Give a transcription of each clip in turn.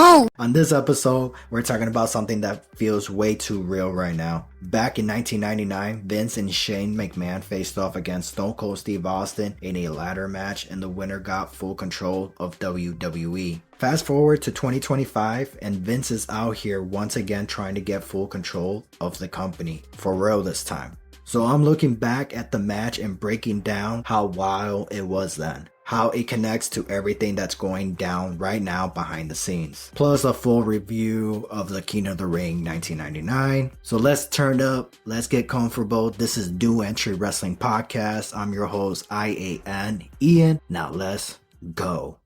Hey! On this episode, we're talking about something that feels way too real right now. Back in 1999, Vince and Shane McMahon faced off against Stone Cold Steve Austin in a ladder match, and the winner got full control of WWE. Fast forward to 2025, and Vince is out here once again trying to get full control of the company, for real this time. So I'm looking back at the match and breaking down how wild it was then. How it connects to everything that's going down right now behind the scenes. Plus a full review of the King of the Ring 1999. So let's turn up, let's get comfortable. This is New Entry Wrestling Podcast. I'm your host, IAN Ian. Now let's go.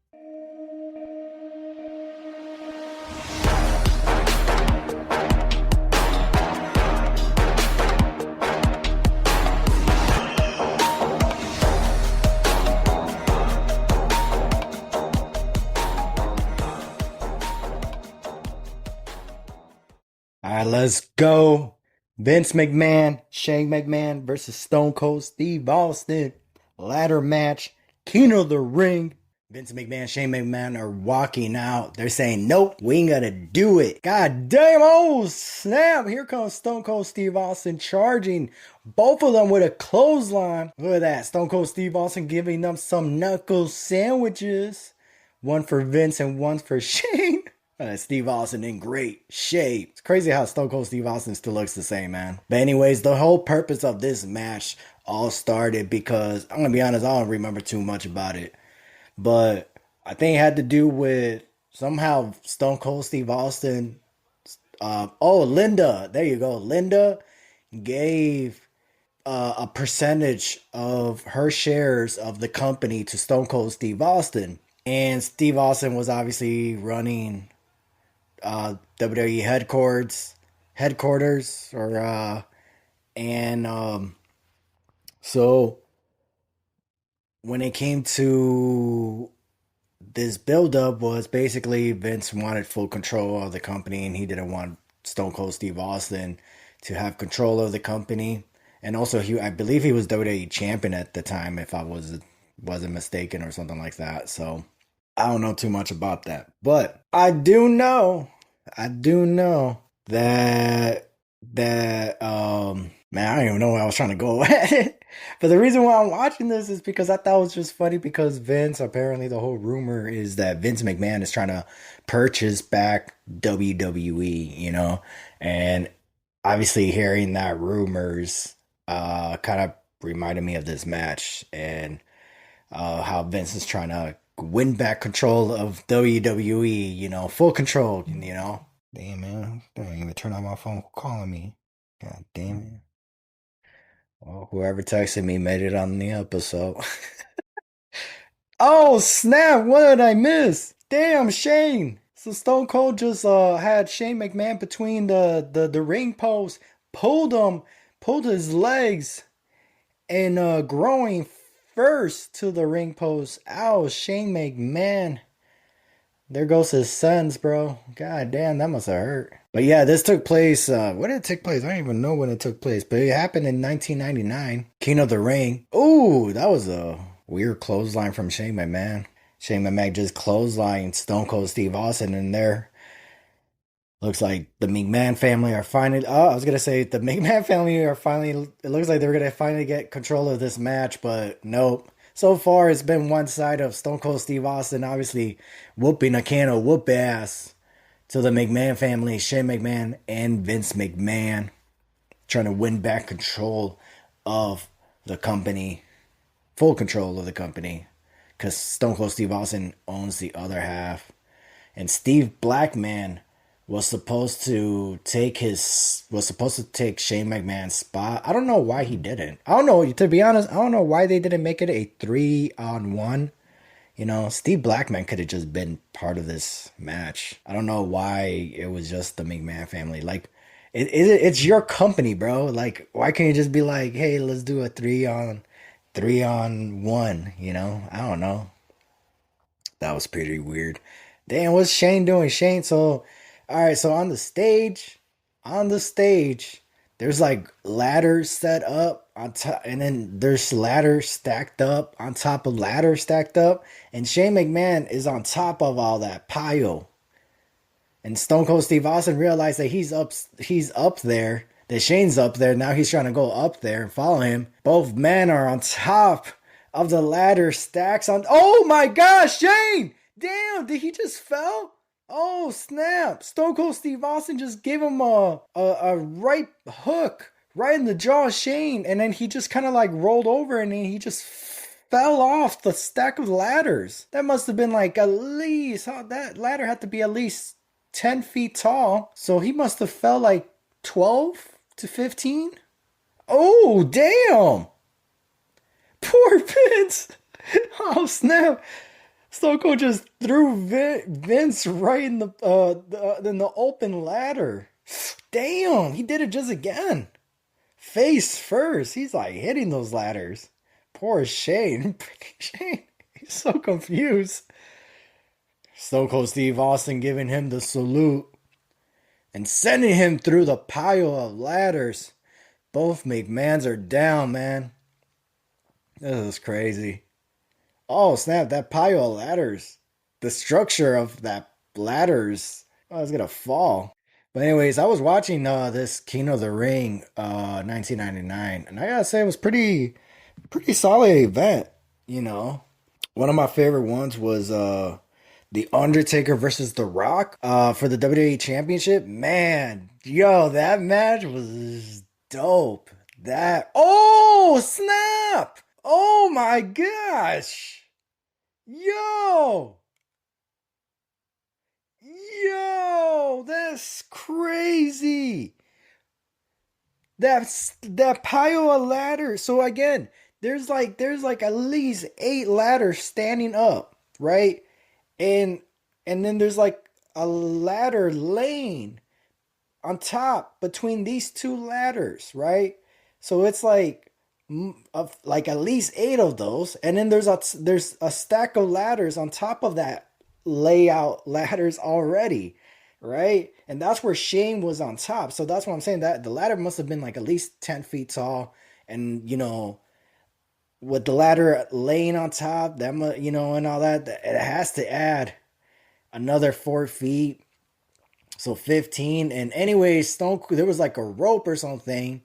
Alright, let's go. Vince McMahon, Shane McMahon versus Stone Cold Steve Austin. Ladder match, King of the Ring. Vince McMahon, Shane McMahon are walking out. They're saying, nope, we ain't gonna do it. God damn, oh snap. Here comes Stone Cold Steve Austin charging both of them with a clothesline. Look at that. Stone Cold Steve Austin giving them some knuckle sandwiches. One for Vince and one for Shane. Steve Austin in great shape. It's crazy how Stone Cold Steve Austin still looks the same, man. But anyways, the whole purpose of this match all started because, I'm going to be honest, I don't remember too much about it. But I think it had to do with somehow Stone Cold Steve Austin. Linda. There you go. Linda gave a percentage of her shares of the company to Stone Cold Steve Austin. And Steve Austin was obviously running WWE headquarters, so when it came to this buildup, was basically Vince wanted full control of the company, and he didn't want Stone Cold Steve Austin to have control of the company. And also, I believe he was WWE champion at the time, if I wasn't mistaken, or something like that. So I don't know too much about that, but I do know that man, I don't even know where I was trying to go at it. But the reason why I'm watching this is because I thought it was just funny, because Vince, apparently the whole rumor is that Vince McMahon is trying to purchase back WWE, you know, and obviously hearing that rumors kind of reminded me of this match, and how Vince is trying to win back control of WWE, you know, full control, you know. Damn, man, don't even turn on my phone calling me. God damn it. Well, whoever texted me made it on the episode. Oh, snap, what did I miss? Damn, Shane. So Stone Cold just had Shane McMahon between the ring posts, pulled his legs, and growing first to the ring post. Ow, Shane McMahon. There goes his sons, bro. God damn, that must have hurt. But yeah, this took place, when did it take place? I don't even know when it took place, but it happened in 1999. King of the Ring. Ooh, that was a weird clothesline from Shane McMahon. Shane McMahon just clotheslined Stone Cold Steve Austin in there. Looks like the McMahon family are finally, it looks like they're going to finally get control of this match, but nope. So far, it's been one side of Stone Cold Steve Austin, obviously whooping a can of whoop ass to the McMahon family, Shane McMahon and Vince McMahon, trying to win back control of the company, full control of the company, because Stone Cold Steve Austin owns the other half. And Steve Blackman was supposed to take Shane McMahon's spot. I don't know why he didn't. I don't know, to be honest, I don't know why they didn't make it a 3-on-1. You know, Steve Blackman could have just been part of this match. I don't know why it was just the McMahon family. Like, it's your company, bro. Like, why can't you just be like, hey, let's do a 3-on-1, you know? I don't know. That was pretty weird. Damn, what's Shane doing? Alright, so on the stage, there's like ladders set up on top, and then there's ladders stacked up on top of ladders stacked up, and Shane McMahon is on top of all that pile. And Stone Cold Steve Austin realized that he's up there, that Shane's up there. Now he's trying to go up there and follow him. Both men are on top of the ladder, stacks on. Oh my gosh, Shane! Damn, did he just fell? Oh snap! Stone Cold Steve Austin just gave him a right hook right in the jaw of Shane, and then he just kind of like rolled over and then he just fell off the stack of ladders. That must have been like at least, that ladder had to be at least 10 feet tall. So he must have fell like 12 to 15. Oh, damn. Poor Vince. Oh, snap. Stone Cold just threw Vince right in the open ladder. Damn, he did it just again. Face first. He's like hitting those ladders. Poor Shane. Shane, he's so confused. Stone Cold Steve Austin giving him the salute and sending him through the pile of ladders. Both McMahons are down, man. This is crazy. Oh, snap, that pile of ladders. The structure of that ladders. Oh, it's gonna fall. But anyways, I was watching this King of the Ring 1999, and I gotta say it was pretty solid event, you know. One of my favorite ones was The Undertaker versus The Rock for the WWE Championship. Man, yo, that match was dope. That, oh, snap! Oh my gosh! Yo! Yo, that's crazy. That pile of ladders. So again, there's like at least 8 ladders standing up, right? And then there's like a ladder laying on top between these 2 ladders, right? So it's like of like at least 8 of those, and then there's a stack of ladders on top of that layout ladders already, right? And that's where Shane was on top. So that's what I'm saying, that the ladder must have been like at least 10 feet tall, and with the ladder laying on top, and all that, it has to add another 4 feet, so 15. And anyway, there was like a rope or something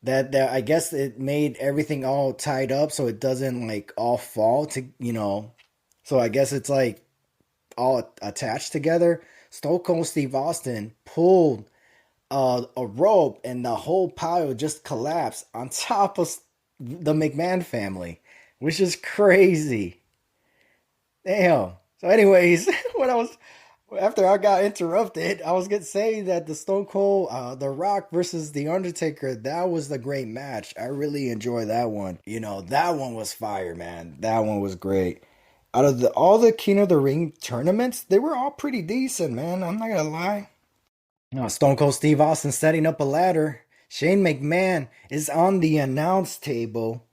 that I guess it made everything all tied up so it doesn't like all fall to. So I guess it's like all attached together. Stone Cold Steve Austin pulled a rope and the whole pile just collapsed on top of the McMahon family, which is crazy. Damn. So, anyways, after I got interrupted, I was gonna say that the Stone Cold, The Rock versus The Undertaker, that was the great match. I really enjoyed that one. That one was fire, man. That one was great. Out of all the King of the Ring tournaments, they were all pretty decent, man. I'm not gonna lie. Stone Cold Steve Austin setting up a ladder. Shane McMahon is on the announce table.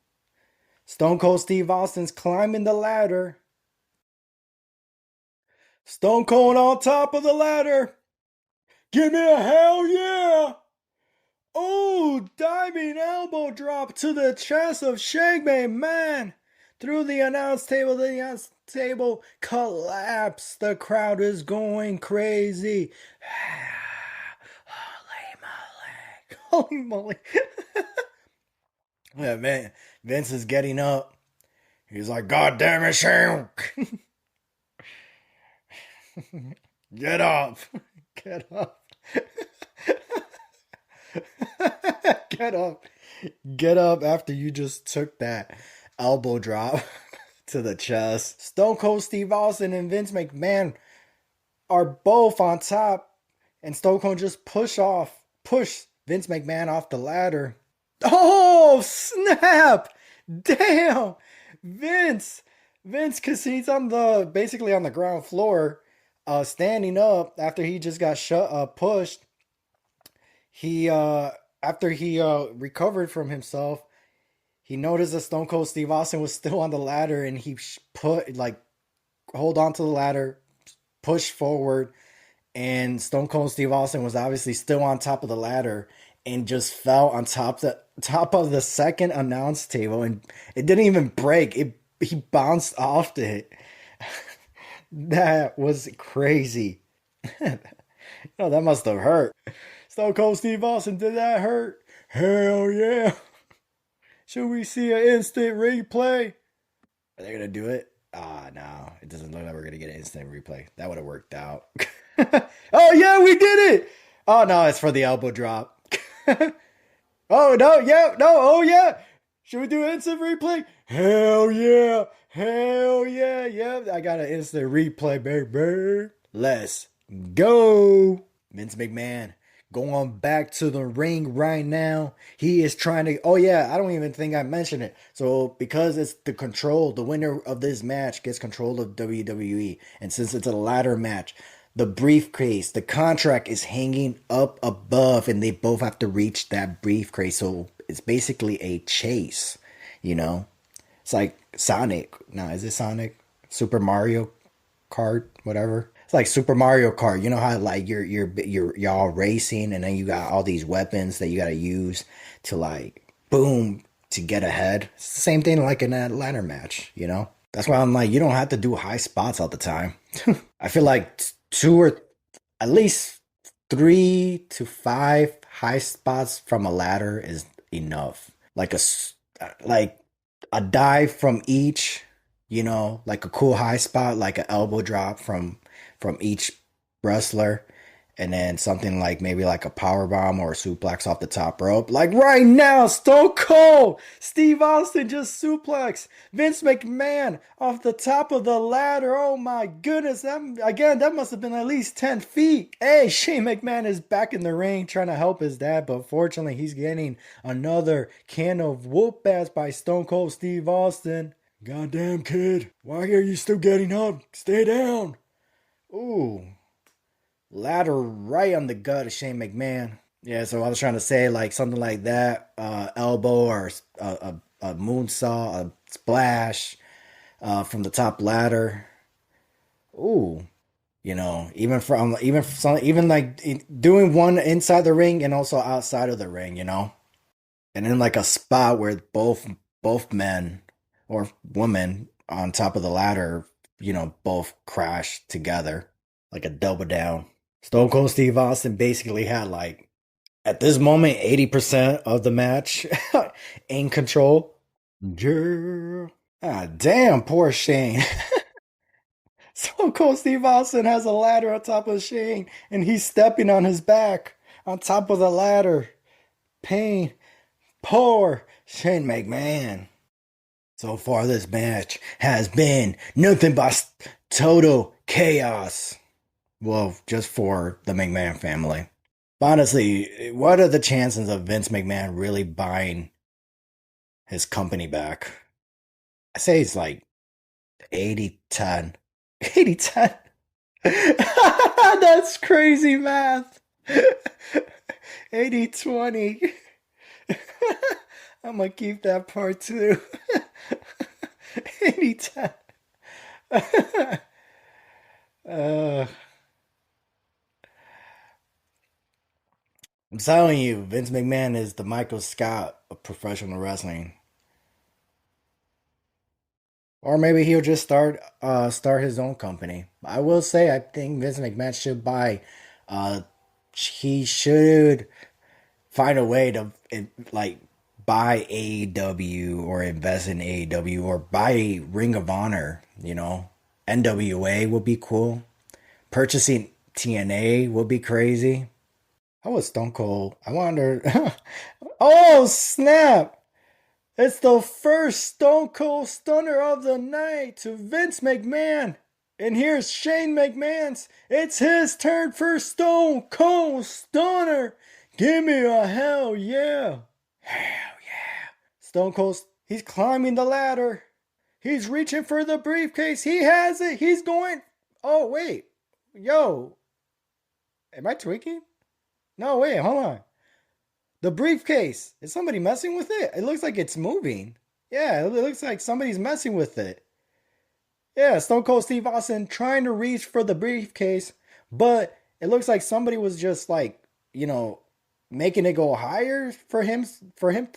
Stone Cold Steve Austin's climbing the ladder. Stone Cold on top of the ladder. Give me a hell yeah! Oh, diving elbow drop to the chest of Shane McMahon. Through the announce table, the announce table collapsed. The crowd is going crazy. Holy moly. Yeah, man. Vince is getting up. He's like, God damn it, Shane. Get up. Get up. Get up. Get up after you just took that elbow drop to the chest. Stone Cold Steve Austin and Vince McMahon are both on top, and Stone Cold just push Vince McMahon off the ladder. Oh, snap! Damn! Vince, cause he's basically on the ground floor, standing up after he just got pushed. He after he recovered from himself, he noticed that Stone Cold Steve Austin was still on the ladder, and he hold on to the ladder, push forward, and Stone Cold Steve Austin was obviously still on top of the ladder and just fell on top of the second announce table, and it didn't even break. He bounced off it. That was crazy. Oh, that must have hurt. Stone Cold Steve Austin, did that hurt? Hell yeah. Should we see an instant replay? Are they gonna do it? Ah, no. It doesn't look like we're gonna get an instant replay. That would have worked out. Oh yeah, we did it! Oh no, it's for the elbow drop. Oh no, yeah, no, oh yeah. Should we do an instant replay? Hell yeah. Hell yeah. Yeah, I got an instant replay, baby. Let's go. Vince McMahon going back to the ring right now. He is trying to. Oh, yeah, I don't even think I mentioned it. So, because it's the control, the winner of this match gets control of WWE. And since it's a ladder match, the briefcase, the contract is hanging up above, and they both have to reach that briefcase. So, it's basically a chase, you know? It's like Sonic. No, is it Sonic? Super Mario Kart, whatever. It's like Super Mario Kart. You know how like y'all racing, and then you got all these weapons that you got to use to like boom to get ahead. It's the same thing like in that ladder match. You know. That's why I'm like, you don't have to do high spots all the time. I feel like two or at least 3 to 5 high spots from a ladder is enough. Like a dive from each, you know, like a cool high spot, like an elbow drop from each wrestler, and then something like maybe like a power bomb or a suplex off the top rope. Like right now, Stone Cold Steve Austin just suplex Vince McMahon off the top of the ladder. Oh my goodness, that must have been at least 10 feet. Hey, Shane McMahon is back in the ring trying to help his dad, but fortunately he's getting another can of whoop ass by Stone Cold Steve Austin. Goddamn kid, why are you still getting up? Stay down. Ooh, ladder right on the gut of Shane McMahon. Yeah, so I was trying to say like something like that, elbow or a moonsault, a splash from the top ladder. Ooh, you know, even like doing one inside the ring and also outside of the ring, you know, and then like a spot where both men or women on top of the ladder, you know, both crash together like a double down. Stone Cold Steve Austin basically had like at this moment 80% of the match in control. Yeah. Ah, damn, poor Shane. Stone Cold Steve Austin has a ladder on top of Shane, and he's stepping on his back on top of the ladder. Pain. Poor Shane McMahon. So far, this match has been nothing but total chaos. Well, just for the McMahon family. Honestly, what are the chances of Vince McMahon really buying his company back? I say it's like 80-10. 80-10? That's crazy math. 80-20. I'm gonna keep that part too. 80-10. uh, I'm telling you, Vince McMahon is the Michael Scott of professional wrestling. Or maybe he'll just start his own company. I will say I think Vince McMahon should buy uh he should find a way to like buy AEW or invest in AEW or buy Ring of Honor, you know. NWA would be cool. Purchasing TNA would be crazy. How was Stone Cold? I wonder. Oh, snap! It's the first Stone Cold Stunner of the night to Vince McMahon. And here's Shane McMahon's. It's his turn for Stone Cold Stunner. Give me a hell yeah. Hell yeah. Stone Cold, he's climbing the ladder. He's reaching for the briefcase. He has it. He's going. Oh, wait. Yo. Am I tweaking? No, wait, hold on. The briefcase. Is somebody messing with it? It looks like it's moving. Yeah, it looks like somebody's messing with it. Yeah, Stone Cold Steve Austin trying to reach for the briefcase, but it looks like somebody was just like, you know, making it go higher for him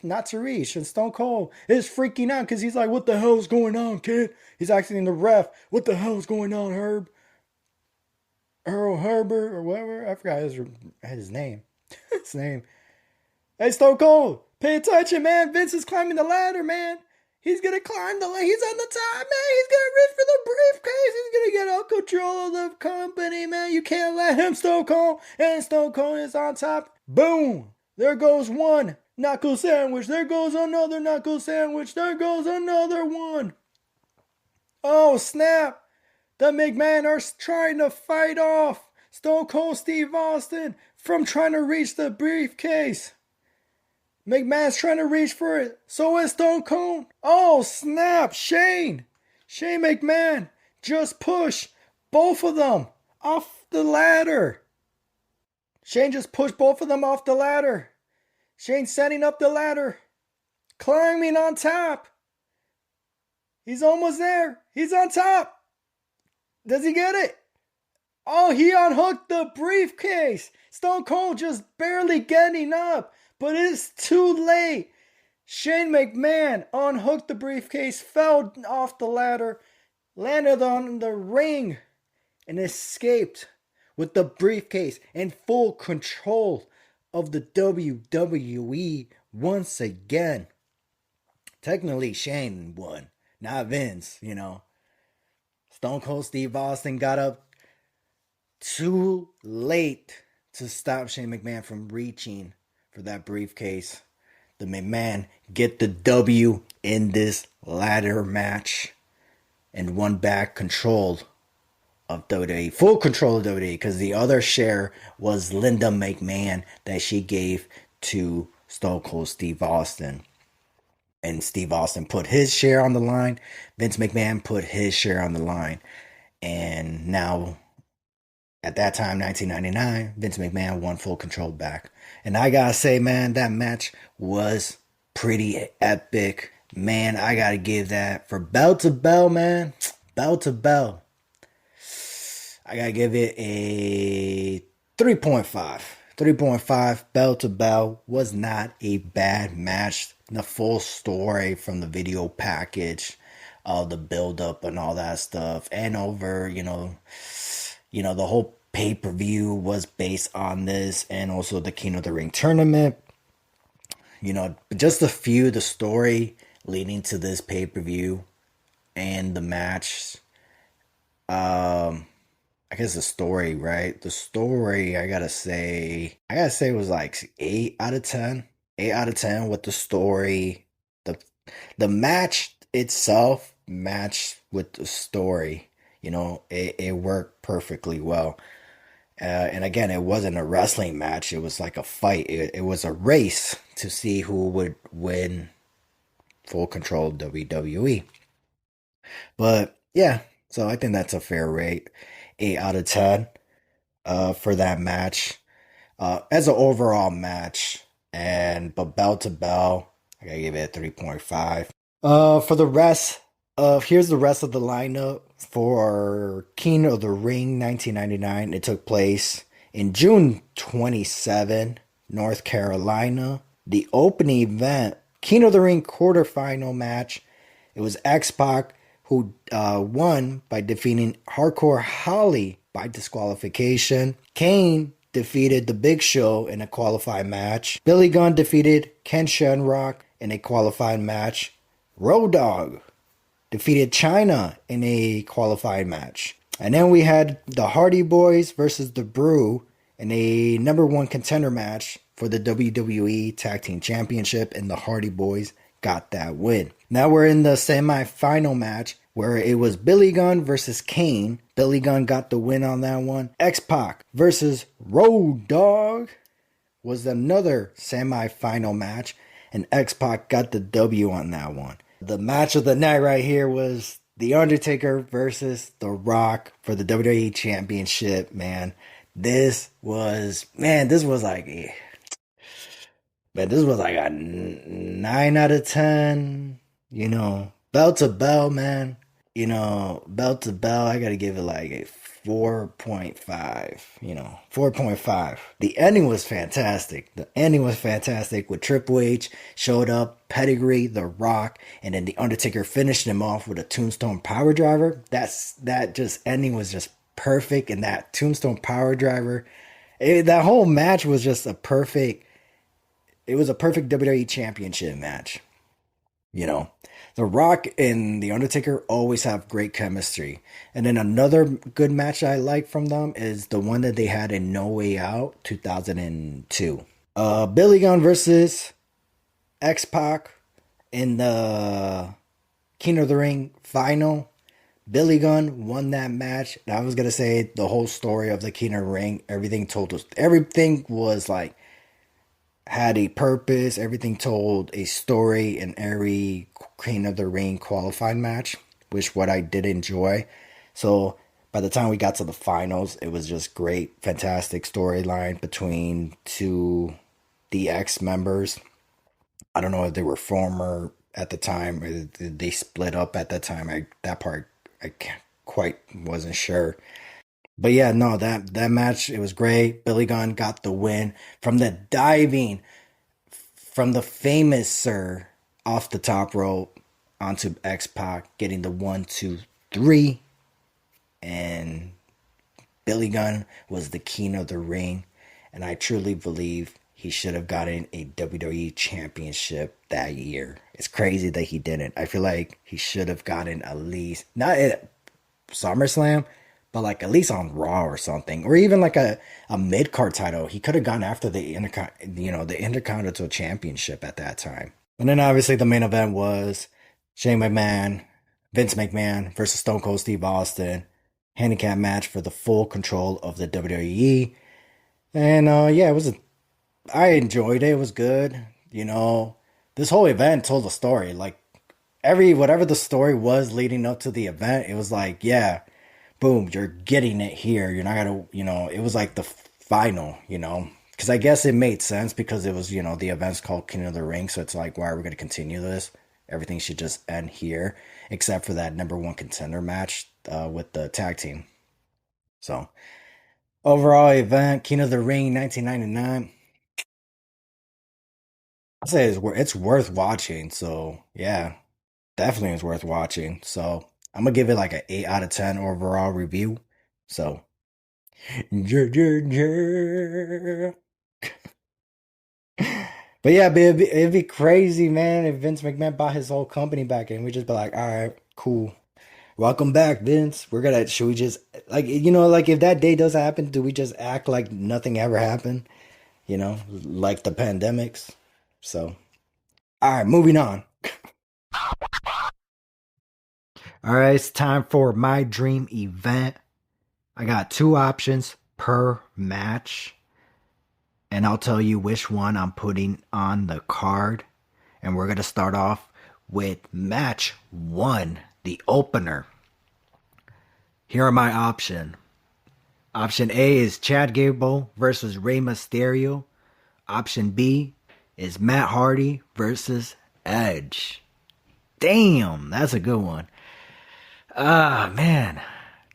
not to reach. And Stone Cold is freaking out because he's like, "What the hell's going on, kid?" He's asking the ref, "What the hell's going on, Herb?" Earl Herbert or whatever. I forgot his name. His name. Hey, Stone Cold, pay attention, man. Vince is climbing the ladder, man. He's gonna climb the ladder. He's on the top, man. He's gonna reach for the briefcase. He's gonna get out control of the company, man. You can't let him, Stone Cold. And Stone Cold is on top. Boom. There goes one knuckle sandwich. There goes another knuckle sandwich. There goes another one. Oh, snap. The McMahon are trying to fight off Stone Cold Steve Austin from trying to reach the briefcase. McMahon's trying to reach for it. So is Stone Cold. Oh, snap. Shane McMahon just pushed both of them off the ladder. Shane just pushed both of them off the ladder. Shane setting up the ladder. Climbing on top. He's almost there. He's on top. Does he get it? Oh, he unhooked the briefcase. Stone Cold just barely getting up. But it's too late. Shane McMahon unhooked the briefcase, fell off the ladder, landed on the ring, and escaped with the briefcase in full control of the WWE once again. Technically, Shane won, not Vince, you know. Stone Cold Steve Austin got up too late to stop Shane McMahon from reaching for that briefcase. The McMahon get the W in this ladder match and won back control of WWE, full control of WWE, because the other share was Linda McMahon that she gave to Stone Cold Steve Austin. And Steve Austin put his share on the line. Vince McMahon put his share on the line. And now, at that time, 1999, Vince McMahon won full control back. And I gotta say, man, that match was pretty epic. Man, I gotta give that for bell to bell, man. Bell to bell. I gotta give it a 3.5. 3.5 bell to bell was not a bad match. The full story from the video package, the build up and all that stuff, and over, you know, the whole pay-per-view was based on this, and also the King of the Ring tournament. You know, just the story leading to this pay-per-view and the match. I guess the story, right? The story, I gotta say it was like 8 out of 10. 8 out of 10 with the story. The match itself matched with the story. You know, it worked perfectly well. And again, it wasn't a wrestling match. It was like a fight. It was a race to see who would win full control of WWE. But yeah, so I think that's a fair rate. 8 out of 10 for that match. As an overall match, but bell to bell, I gotta give it a 3.5. For the rest here's the rest of the lineup for King of the Ring 1999. It took place in June 27, North Carolina. The opening event, King of the Ring quarterfinal match, it was X-Pac who won by defeating Hardcore Holly by disqualification. Kane defeated The Big Show in a qualifying match. Billy Gunn defeated Ken Shamrock in a qualifying match. Road Dogg defeated China in a qualifying match. And then we had the Hardy Boys versus the Brew in a number one contender match for the WWE Tag Team Championship, and the Hardy Boys got that win. Now we're in the semi-final match where it was Billy Gunn versus Kane. Billy Gunn got the win on that one. X-Pac versus Road Dogg was another semi-final match, and X-Pac got the W on that one. The match of the night right here was The Undertaker versus The Rock for the WWE Championship, man. This was like a 9 out of 10. You know, bell to bell, man. You know, bell to bell, I gotta give it like a 4.5. You know, 4.5. The ending was fantastic. With Triple H showed up, Pedigree, The Rock, and then The Undertaker finished him off with a Tombstone Power Driver. That ending was just perfect, and that Tombstone Power Driver. That whole match was just a perfect. It was a perfect WWE Championship match. You know, The Rock and The Undertaker always have great chemistry. And then another good match I like from them is the one that they had in No Way Out 2002. Billy Gunn versus X Pac in the King of the Ring final. Billy Gunn won that match. I was gonna say the whole story of the King of the Ring. Everything was like had a purpose. Everything told a story in every King of the Ring qualifying match, which what I did enjoy. So by the time we got to the finals, it was just great, fantastic storyline between two DX members. I don't know if they were former at the time or they split up at that time. That part I can't, quite wasn't sure. But yeah, no, that match it was great. Billy Gunn got the win from the diving from the famous Sir off the top rope onto X Pac, getting the 1, 2, 3, and Billy Gunn was the king of the ring, and I truly believe he should have gotten a WWE championship that year. It's crazy that he didn't. I feel like he should have gotten at least not at SummerSlam, but like at least on Raw or something, or even like a mid card title. He could have gone after the Intercontinental Championship at that time. And then obviously the main event was Shane McMahon, Vince McMahon versus Stone Cold Steve Austin, handicap match for the full control of the WWE. And yeah, I enjoyed it. It was good. This whole event told a story. Like whatever the story was leading up to the event, it was like, yeah, boom, you're getting it here. You're not gonna, it was like the final, because I guess it made sense because it was, the event's called King of the Ring. So it's like, why are we going to continue this? Everything should just end here, except for that number one contender match with the tag team. So overall event, King of the Ring 1999. I'd say it's worth watching. So yeah, definitely is worth watching. So I'm gonna give it like an 8 out of 10 overall review. So yeah, yeah, yeah. But yeah, it'd be crazy, man, if Vince McMahon bought his whole company back and we just be like, all right, cool. Welcome back, Vince. Should we just, like, like if that day does happen, do we just act like nothing ever happened? Like the pandemics? So, all right, moving on. All right, it's time for my dream event. I got two options per match, and I'll tell you which one I'm putting on the card. And we're going to start off with match one, the opener. Here are my options. Option A is Chad Gable versus Rey Mysterio. Option B is Matt Hardy versus Edge. Damn, that's a good one. Ah, man.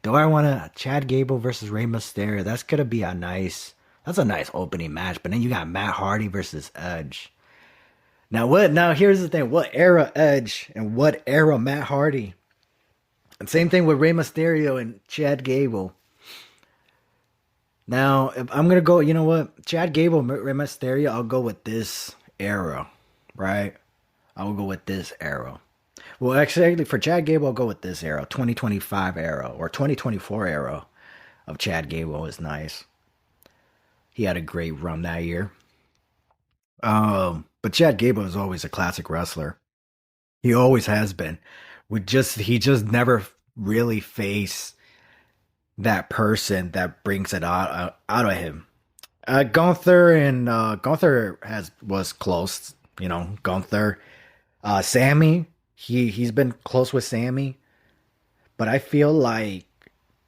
Do I want Chad Gable versus Rey Mysterio? That's a nice opening match. But then you got Matt Hardy versus Edge. Now here's the thing. What era Edge and what era Matt Hardy? And same thing with Rey Mysterio and Chad Gable. Now, if I'm going to go, you know what? Chad Gable, Rey Mysterio, I'll go with this era, right? I will go with this era. Well, actually, for Chad Gable, I'll go with this era, 2025 era or 2024 era of Chad Gable is nice. He had a great run that year. But Chad Gable is always a classic wrestler. He always has been. He just never really faced that person that brings it out of him. Gunther was close, Gunther. Sammy, he's been close with Sammy, but I feel like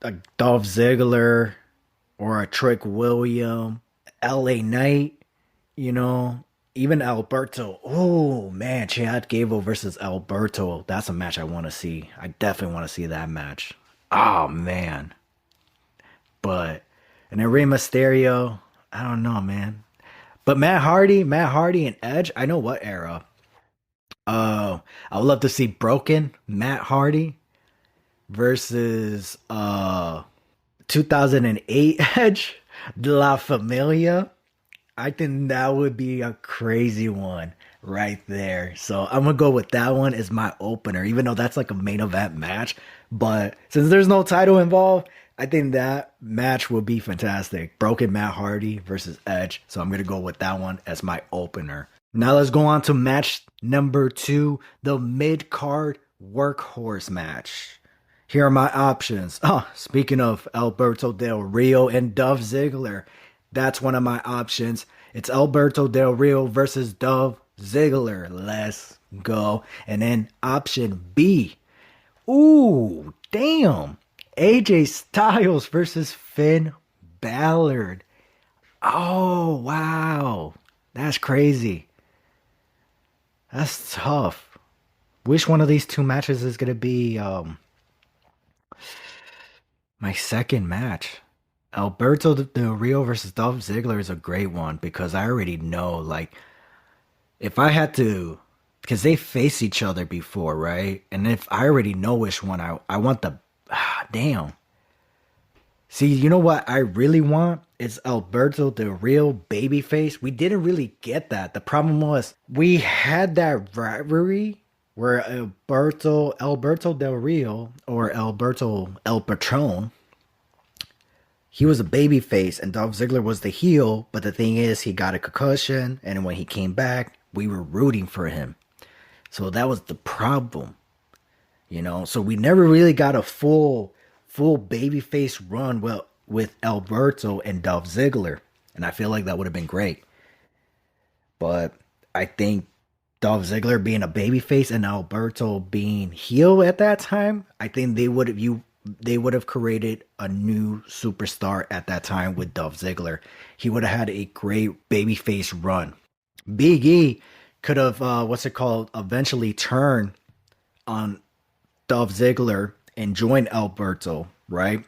a Dolph Ziggler or a Trick William, LA Knight, even Alberto. Oh man, Chad Gable versus Alberto. That's a match I want to see. I definitely want to see that match. Oh man. And then Rey Mysterio, I don't know, man. But Matt Hardy and Edge, I know what era. I would love to see Broken Matt Hardy versus 2008 Edge, De La Familia. I think that would be a crazy one right there. So I'm gonna go with that one as my opener, even though that's like a main event match. But since there's no title involved, I think that match would be fantastic. Broken Matt Hardy versus Edge. So I'm gonna go with that one as my opener. Now let's go on to match number two, the mid card workhorse match. Here are my options. Oh, speaking of Alberto Del Rio and Dolph Ziggler, that's one of my options. It's Alberto Del Rio versus Dolph Ziggler. Let's go. And then option B. Ooh, damn. AJ Styles versus Finn Balor. Oh, wow. That's crazy. That's tough. Which one of these two matches is going to be my second match? Alberto Del Rio versus Dolph Ziggler is a great one because I already know, like, if I had to, because they face each other before, right? And if I already know which one I want the, damn. See, you know what I really want? It's Alberto Del Rio babyface. We didn't really get that. The problem was we had that rivalry where Alberto Del Rio or Alberto El Patron, he was a baby face and Dolph Ziggler was the heel, but the thing is he got a concussion and when he came back, we were rooting for him. So that was the problem. You know, so we never really got a full babyface run with Alberto and Dolph Ziggler. And I feel like that would have been great. But I think Dolph Ziggler being a babyface and Alberto being heel at that time, I think they would have created a new superstar at that time with Dolph Ziggler. He would have had a great babyface run. Big E could have eventually turned on Dolph Ziggler and join Alberto, right?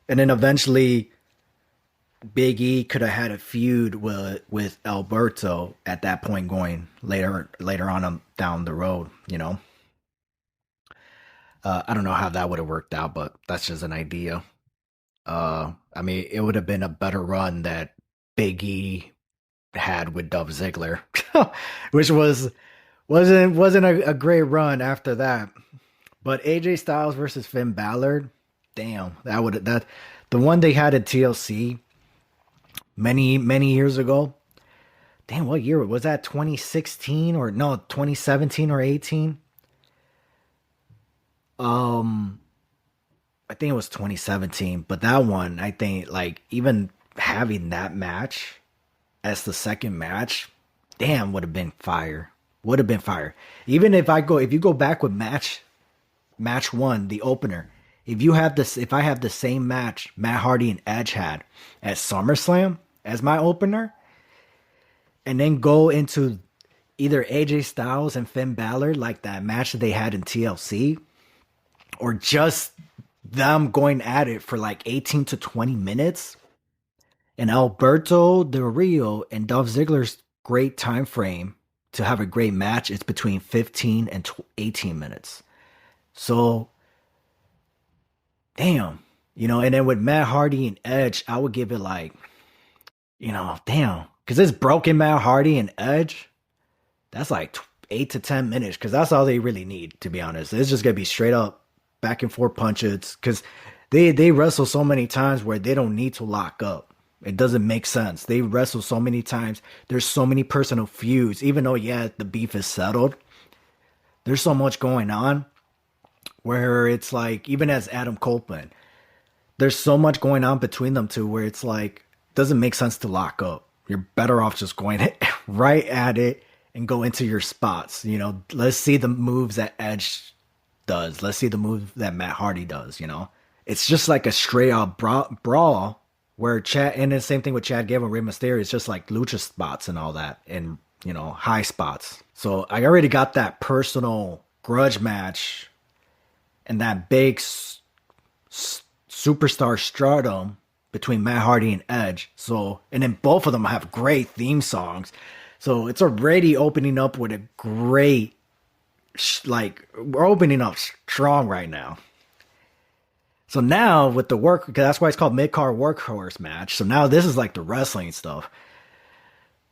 And then eventually Big E could have had a feud with Alberto at that point going later on down the road, you know. I don't know how that would have worked out, but that's just an idea. I mean, it would have been a better run that Big E had with Dolph Ziggler, which wasn't a great run after that. But AJ Styles versus Finn Balor, damn, that the one they had at TLC many years ago. Damn, what year was that? 2016 or no, 2017 or 18? I think it was 2017, but that one, I think, like, even having that match as the second match, damn, would have been fire. Would have been fire. Even if you go back with match one, the opener, if I have the same match Matt Hardy and Edge had at SummerSlam as my opener, and then go into either AJ Styles and Finn Balor, like that match that they had in TLC, or just them going at it for like 18 to 20 minutes, and Alberto Del Rio and Dolph Ziggler's great time frame to have a great match, it's between 15 and 18 minutes. So, damn, you know, and then with Matt Hardy and Edge, I would give it like, you know, damn, because it's broken Matt Hardy and Edge. That's like 8 to 10 minutes, because that's all they really need, to be honest. It's just going to be straight up back and forth punches, because they wrestle so many times where they don't need to lock up. It doesn't make sense. They wrestle so many times. There's so many personal feuds. Even though, yeah, the beef is settled, there's so much going on where it's like, even as Adam Copeland, there's so much going on between them two where it's like, doesn't make sense to lock up. You're better off just going right at it and go into your spots. You know, let's see the moves that Edge does. Let's see the move that Matt Hardy does, you know. It's just like a straight up brawl where and the same thing with Chad Gable and Rey Mysterio. It's just like lucha spots and all that, and, you know, high spots. So I already got that personal grudge match and that big superstar stardom between Matt Hardy and Edge. So, and then both of them have great theme songs. So it's already opening up with a great, like, we're opening up strong right now. So now with the work, because that's why it's called mid-card workhorse match. So now this is like the wrestling stuff.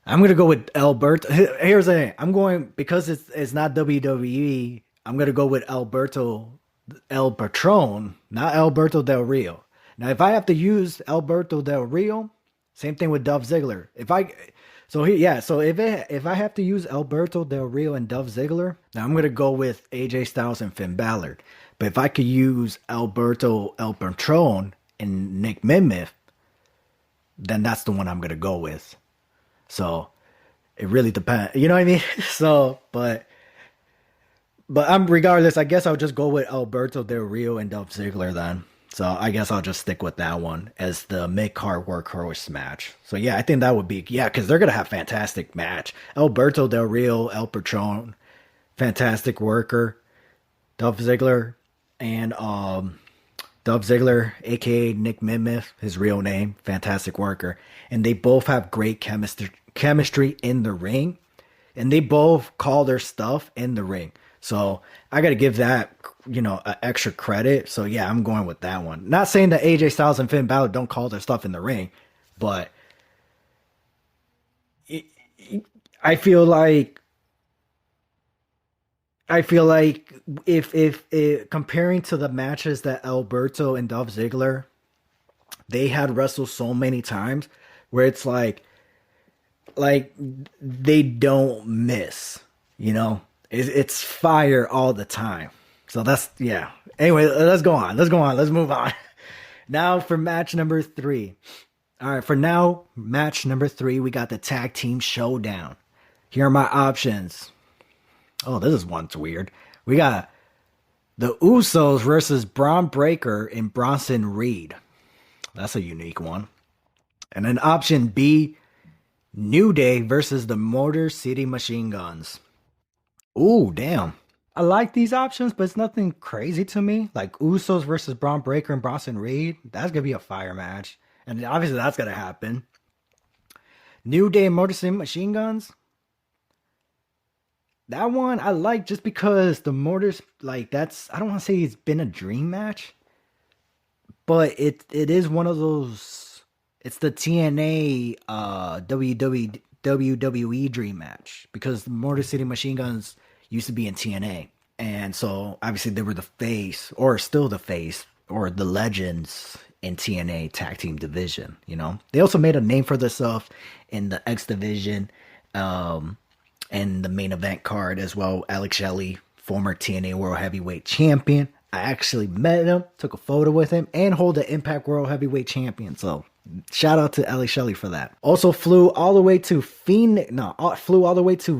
I'm gonna go with Alberto. Here's the thing. I'm going because it's not WWE. I'm gonna go with Alberto El Patron, not Alberto Del Rio. Now, if I have to use Alberto Del Rio, same thing with Dolph Ziggler. So if I have to use Alberto Del Rio and Dolph Ziggler, now I'm gonna go with AJ Styles and Finn Balor. But if I could use Alberto El Patron and Nick Mimith, then that's the one I'm gonna go with. So it really depends. You know what I mean? So, but I'm regardless. I guess I'll just go with Alberto Del Rio and Dolph Ziggler then. So I guess I'll just stick with that one as the mid-card workhorse match. So yeah, I think that would be because they're gonna have fantastic match. Alberto Del Rio, El Patron, fantastic worker. Dolph Ziggler and Dolph Ziggler, aka Nick Mimith, his real name, fantastic worker, and they both have great chemistry in the ring, and they both call their stuff in the ring. So I got to give that, extra credit. So yeah, I'm going with that one. Not saying that AJ Styles and Finn Balor don't call their stuff in the ring, but I feel like if comparing to the matches that Alberto and Dolph Ziggler they had wrestled so many times, where it's like they don't miss, it's fire all the time. So that's yeah. Anyway, let's go on. Let's move on. Now for match number 3. All right, for now, match number 3, we got the tag team showdown. Here are my options. Oh, this is one's weird. We got the Usos versus Braun Breaker and Bronson Reed. That's a unique one. And then option B, New Day versus the Motor City Machine Guns. Ooh, damn. I like these options, but it's nothing crazy to me. Like Usos versus Braun Breaker and Bronson Reed. That's going to be a fire match. And obviously that's going to happen. New Day and Motor City Machine Guns. That one I like just because the Motors, I don't want to say it's been a dream match, but it is one of those, it's the TNA WWE dream match, because the Motor City Machine Guns used to be in TNA. And so obviously they were the face, or still the face, or the legends in TNA tag team division, They also made a name for themselves in the X division, and the main event card as well. Alex Shelley, former TNA World Heavyweight Champion. I actually met him, took a photo with him, and hold the Impact World Heavyweight Champion. So shout out to Alex Shelley for that. Also flew all the way to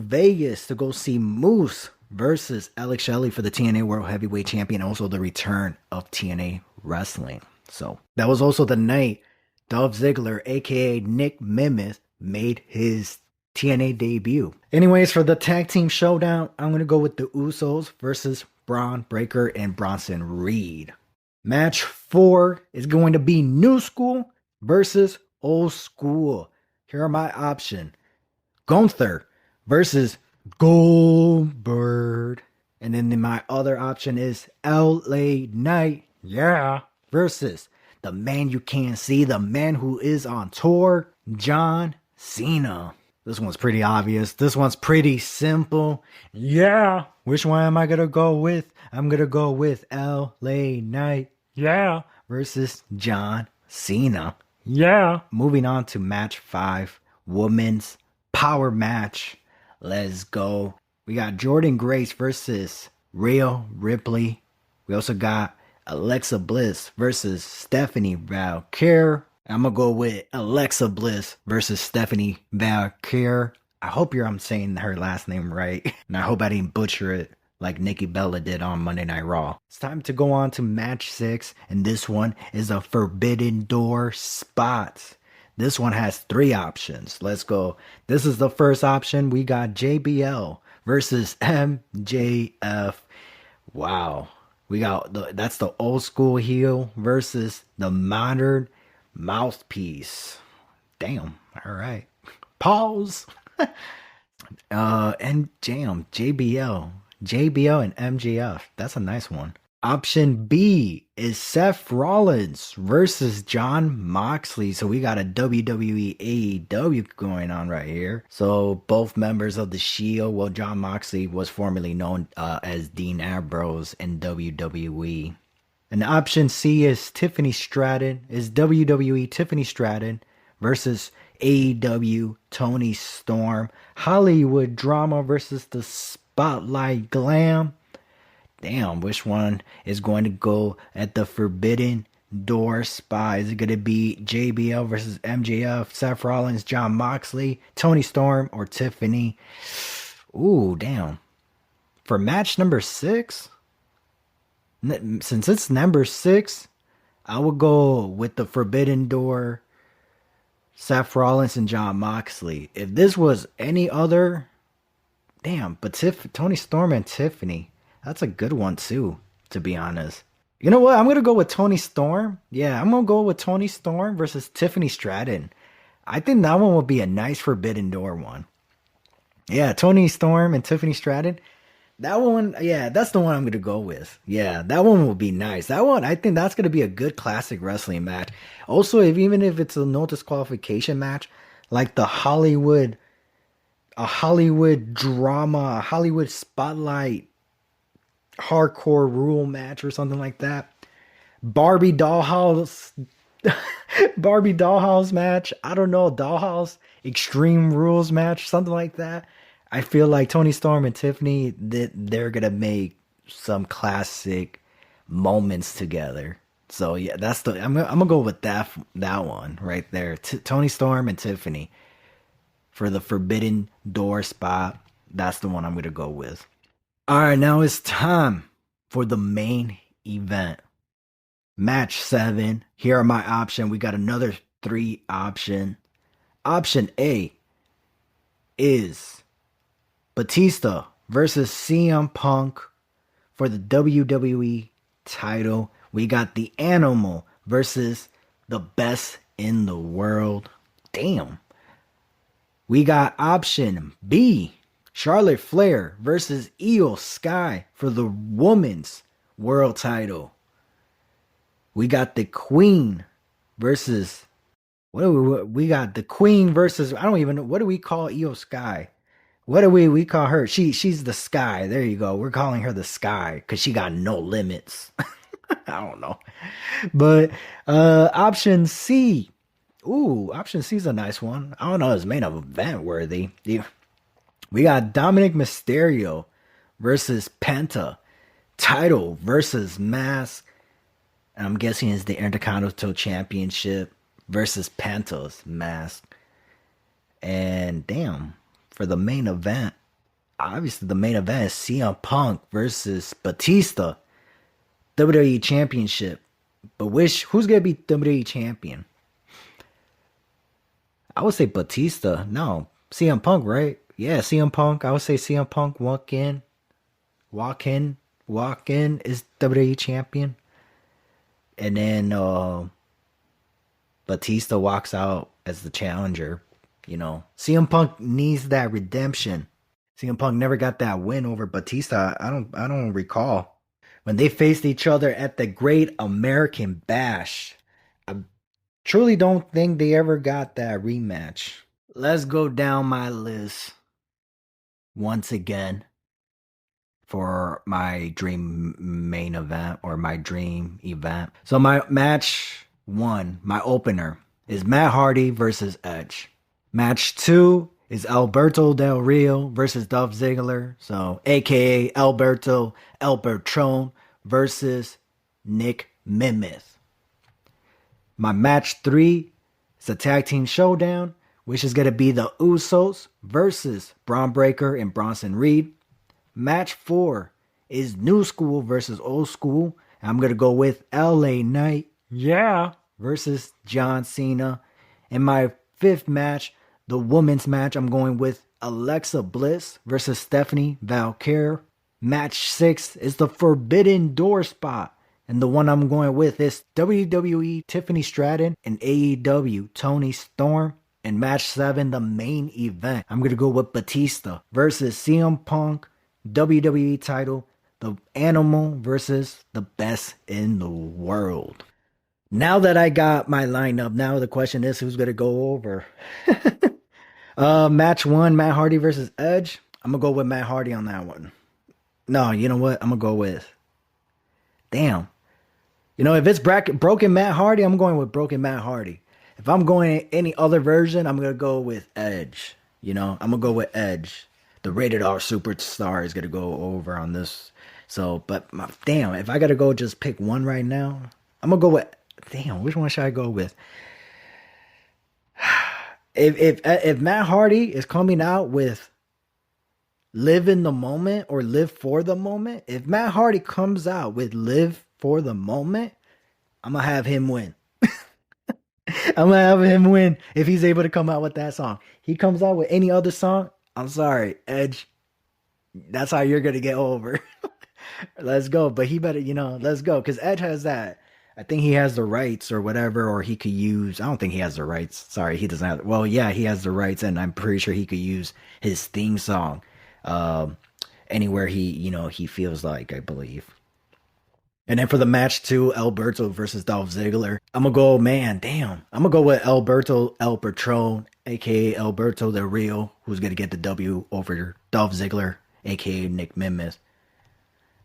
Vegas to go see Moose versus Alex Shelley for the TNA World Heavyweight Champion. Also the return of TNA Wrestling. So that was also the night Dolph Ziggler, aka Nick Mimith, made his TNA debut. Anyways, for the tag team showdown, I'm going to go with the Usos versus Braun Breaker and Bronson Reed. Match 4 is going to be New School versus Old School. Here are my options. Gunther versus Goldberg. And then my other option is LA Knight, versus the man you can't see, the man who is on tour, John Cena. This one's pretty obvious. This one's pretty simple. Yeah. Which one am I going to go with? I'm going to go with LA Knight. Yeah. Versus John Cena. Yeah. Moving on to match 5. Women's power match. Let's go. We got Jordan Grace versus Rhea Ripley. We also got Alexa Bliss versus Stephanie Valkyrie. I'm going to go with Alexa Bliss versus Stephanie Valkyrie. I hope I'm saying her last name right. And I hope I didn't butcher it like Nikki Bella did on Monday Night Raw. It's time to go on to match 6. And this one is a Forbidden Door spot. This one has 3 options. Let's go. This is the first option. We got JBL versus MJF. Wow. We got that's the old school heel versus the modern mouthpiece. Damn. All right. Pause. And JBL and MJF. That's a nice one. Option B is Seth Rollins versus Jon Moxley. So we got a WWE AEW going on right here. So both members of the Shield. Well, Jon Moxley was formerly known as Dean Ambrose in WWE. And option C is Tiffany Stratton. Is WWE Tiffany Stratton versus AEW Tony Storm. Hollywood drama versus the Spotlight Glam. Damn, which one is going to go at the Forbidden Door spot? Is it going to be JBL versus MJF, Seth Rollins, Jon Moxley, Tony Storm, or Tiffany? Ooh, damn. For match number 6, since it's number 6, I would go with the Forbidden Door, Seth Rollins, and Jon Moxley. If this was any other, damn, but Tony Storm and Tiffany. That's a good one too, to be honest. You know what? I'm going to go with Tony Storm. Yeah, I'm going to go with Tony Storm versus Tiffany Stratton. I think that one will be a nice Forbidden Door one. Yeah, Tony Storm and Tiffany Stratton. That one, yeah, that's the one I'm going to go with. Yeah, that one will be nice. That one, I think that's going to be a good classic wrestling match. Also, even if it's a no disqualification match, like a Hollywood drama, a Hollywood spotlight, hardcore rule match or something like that. Barbie dollhouse match. I don't know, dollhouse extreme rules match, something like that. I feel like Tony Storm and Tiffany, they're gonna make some classic moments together. So yeah, I'm gonna go with that one right there. Tony Storm and Tiffany for the Forbidden Door spot. That's the one I'm gonna go with. All right, now it's time for the main event. Match 7. Here are my options. We got another 3 options. Option A is Batista versus CM Punk for the WWE title. We got the Animal versus the Best in the World. Damn. We got option B. Charlotte Flair versus Io Sky for the Women's World Title. We got the Queen versus... we got the Queen versus... I don't even know. What do we call Io Sky? What do we call her? She's the Sky. There you go. We're calling her the Sky because she got no limits. I don't know. But option C. Ooh, option C is a nice one. I don't know. It's main event worthy. We got Dominic Mysterio versus Penta. Title versus Mask. And I'm guessing it's the Intercontinental Championship versus Penta's Mask. And damn, for the main event, obviously the main event is CM Punk versus Batista. WWE Championship. But who's going to be WWE Champion? I would say Batista. No, CM Punk, right? Yeah, CM Punk. I would say CM Punk walk in is WWE champion. And then Batista walks out as the challenger. You know, CM Punk needs that redemption. CM Punk never got that win over Batista. I don't recall. When they faced each other at the Great American Bash. I truly don't think they ever got that rematch. Let's go down my list once again for my dream main event or my dream event. So my match 1, my opener, is Matt Hardy versus Edge. Match 2 is Alberto Del Rio versus Dolph Ziggler. So aka Alberto El Bertrone versus Nick Mimith. My match 3 is a tag team showdown, which is going to be the Usos versus Braun Breaker and Bronson Reed. Match 4 is New School versus Old School. I'm going to go with LA Knight, versus John Cena. And my 5th match, the women's match, I'm going with Alexa Bliss versus Stephanie Valkyrie. Match 6 is the Forbidden Door spot. And the one I'm going with is WWE Tiffany Stratton and AEW Tony Storm. And match 7, the main event, I'm going to go with Batista versus CM Punk, WWE title, the Animal versus the Best in the World. Now that I got my lineup, now the question is who's gonna go over? Match one, Matt Hardy versus Edge. I'm gonna go with Matt Hardy on that one. No, you know what? I'm gonna go with. Damn. You know, if it's broken Matt Hardy, I'm going with broken Matt Hardy. If I'm going any other version, I'm gonna go with Edge. You know, I'm gonna go with Edge. The rated R superstar is gonna go over on this. So, but damn, if I gotta go just pick one right now, I'm gonna go with. Damn, which one should I go with? If Matt Hardy is coming out with live in the moment or live for the moment, if Matt Hardy comes out with live for the moment, I'm gonna have him win. I'm gonna have him win if he's able to come out with that song. He comes out with any other song, I'm sorry, Edge. That's how you're gonna get over. Let's go. But he better, let's go. Because Edge has that. I think he has the rights or whatever, or he could use. I don't think he has the rights. Sorry, he doesn't have. Well, yeah, he has the rights, and I'm pretty sure he could use his theme song anywhere he feels like, I believe. And then for the match two, Alberto versus Dolph Ziggler. I'm gonna go, man, damn. I'm gonna go with Alberto El Patron, aka Alberto Del Rio, who's gonna get the W over Dolph Ziggler, aka Nick Mimis.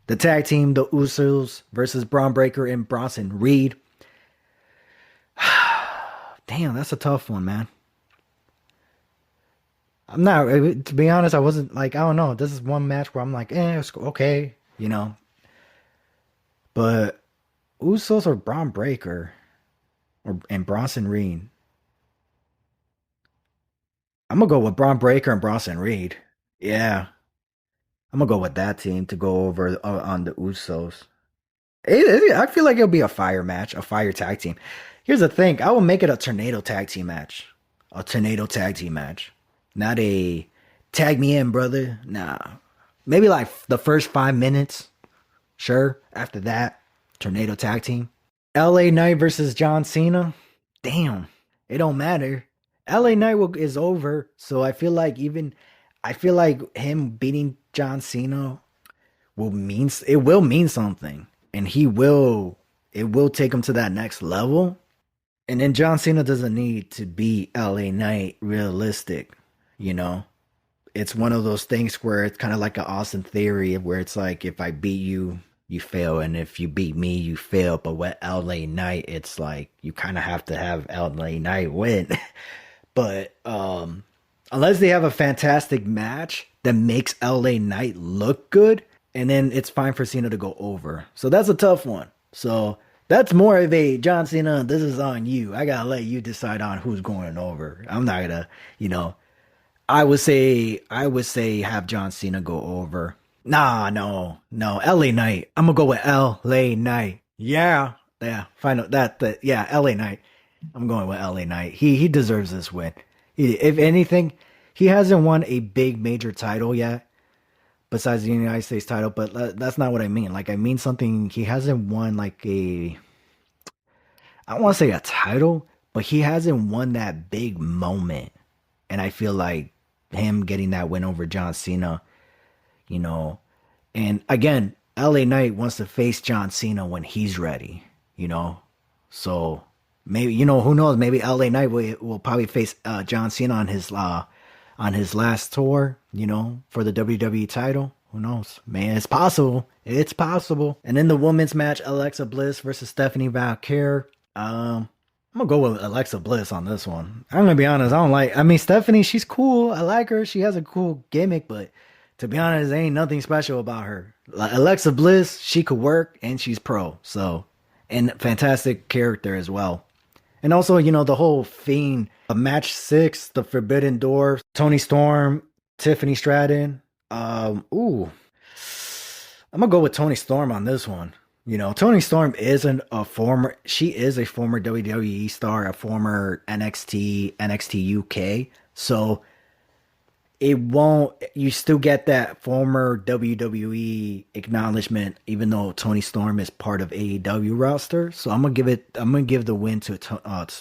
The tag team, the Usos versus Braun Breaker and Bronson Reed. Damn, that's a tough one, man. I'm not, to be honest, I wasn't like, I don't know. This is one match where I'm like, it's okay, But Usos or Braun Breaker and Bronson Reed. I'm going to go with Braun Breaker and Bronson Reed. Yeah. I'm going to go with that team to go over on the Usos. I feel like it'll be a fire match, a fire tag team. Here's the thing. I will make it a tornado tag team match. A tornado tag team match. Not a tag me in, brother. Nah. Maybe like the first 5 minutes. Sure. After that, tornado tag team. LA Knight versus John Cena. Damn. It don't matter. LA Knight is over. So I feel like him beating John Cena will mean something. And it will take him to that next level. And then John Cena doesn't need to beat LA Knight realistic, It's one of those things where it's kind of like an Austin Theory where it's like, if I beat you, you fail. And if you beat me, you fail. But with LA Knight, it's like, you kind of have to have LA Knight win. But unless they have a fantastic match that makes LA Knight look good, and then it's fine for Cena to go over. So that's a tough one. So that's more of a John Cena, this is on you. I gotta let you decide on who's going over. I'm not gonna, I would say have John Cena go over. Nah, no. LA Knight. I'm gonna go with LA Knight. Yeah. Find out that LA Knight. I'm going with LA Knight. He deserves this win. If anything, he hasn't won a big major title yet. Besides the United States title, but that's not what I mean. Like, I mean something, he hasn't won like I don't want to say a title, but he hasn't won that big moment. And I feel like him getting that win over John Cena, and again, LA Knight wants to face John Cena when he's ready, so maybe, who knows, maybe LA Knight will probably face John Cena on his last tour, for the WWE title. Who knows? Man, it's possible. It's possible. And in the women's match, Alexa Bliss versus Stephanie Valkyrie. I'm going to go with Alexa Bliss on this one. I'm going to be honest. Stephanie, she's cool. I like her. She has a cool gimmick, but to be honest, there ain't nothing special about her. Like Alexa Bliss, she could work and she's pro. So, and fantastic character as well. And also, the whole Fiend, match 6, the Forbidden Door, Tony Storm, Tiffany Stratton. I'm going to go with Tony Storm on this one. Tony Storm is a former WWE star, a former NXT UK. So you still get that former WWE acknowledgement, even though Tony Storm is part of AEW roster. So I'm gonna give the win to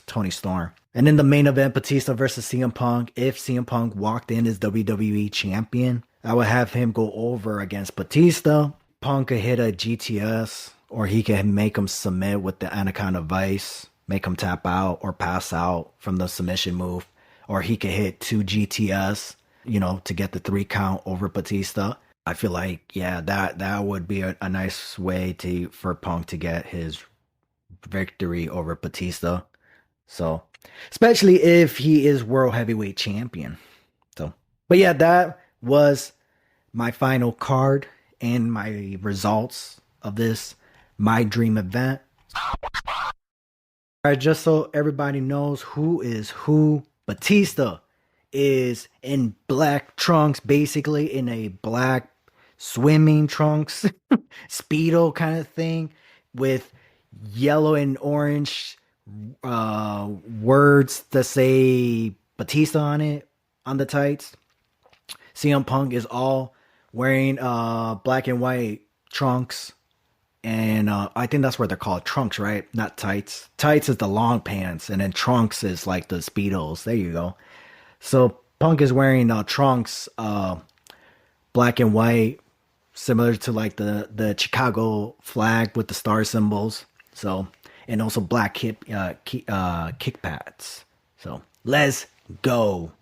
Tony Storm. And then the main event, Batista versus CM Punk. If CM Punk walked in as WWE champion, I would have him go over against Batista. Punk could hit a GTS, or he can make him submit with the Anaconda Vice, make him tap out or pass out from the submission move, or he could hit two GTS, to get the 3 count over Batista. I feel like, yeah, that would be a nice way for Punk to get his victory over Batista. So, especially if he is world heavyweight champion. So, but yeah, that was my final card and my results of this my dream event. All right, just so everybody knows who is who, Batista is in black trunks, basically in a black swimming trunks, speedo kind of thing, with yellow and orange words that say Batista on it on the tights. CM Punk is all wearing black and white trunks, and I think that's where they're called trunks, right? Not tights. Tights is the long pants, and then trunks is like the speedos. There you go. So Punk is wearing trunks, black and white, similar to like the Chicago flag with the star symbols. So, and also black kick pads. So let's go.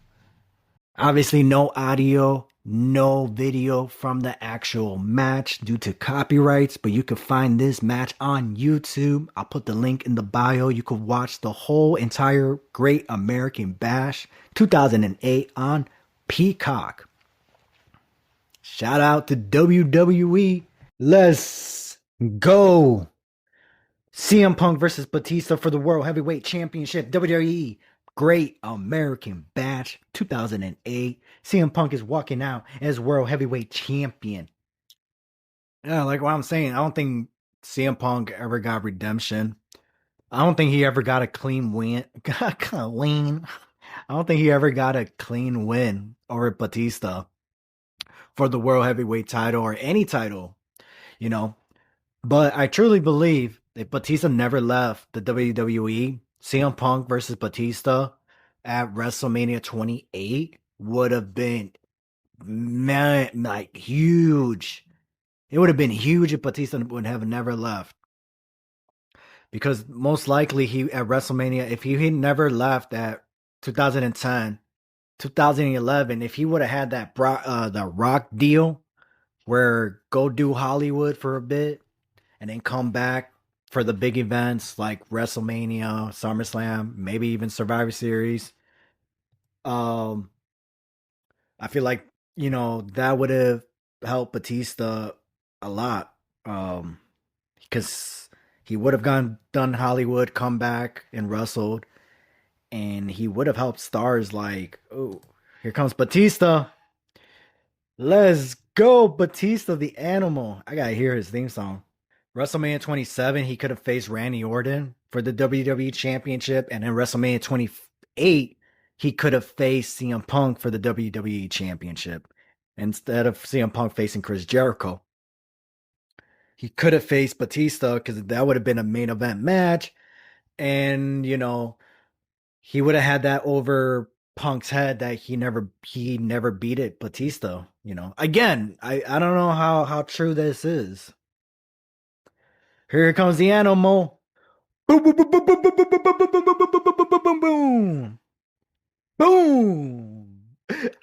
Obviously, no audio, no video from the actual match due to copyrights, but you can find this match on YouTube. I'll put the link in the bio. You can watch the whole entire Great American Bash 2008 on Peacock. Shout out to WWE. Let's go. CM Punk versus Batista for the World Heavyweight Championship. WWE Great American Bash 2008. CM Punk is walking out as World Heavyweight Champion. Yeah, like what I'm saying, I don't think CM Punk ever got redemption. I don't think he ever got a clean win. Clean. I don't think he ever got a clean win over Batista for the World Heavyweight title or any title, you know. But I truly believe if Batista never left the WWE, CM Punk versus Batista at WrestleMania 28 would have been, man, like huge. It would have been huge if Batista would have never left. Because most likely he at WrestleMania, if he never left at 2010, 2011, if he would have had that the Rock deal where go do Hollywood for a bit and then come back for the big events like WrestleMania, SummerSlam, maybe even Survivor Series. I feel like, that would have helped Batista a lot. Because he would have done Hollywood, come back and wrestled, and he would have helped stars like, oh, here comes Batista. Let's go, Batista the Animal. I gotta hear his theme song. WrestleMania 27, he could have faced Randy Orton for the WWE Championship, and in WrestleMania 28, he could have faced CM Punk for the WWE Championship instead of CM Punk facing Chris Jericho. He could have faced Batista because that would have been a main event match, and he would have had that over Punk's head that he never beat it Batista. Again, I don't know how true this is. Here comes the Animal. Boom, boom, boom, boom, boom, boom, boom, boom, boom, boom, boom, boom, boom, boom.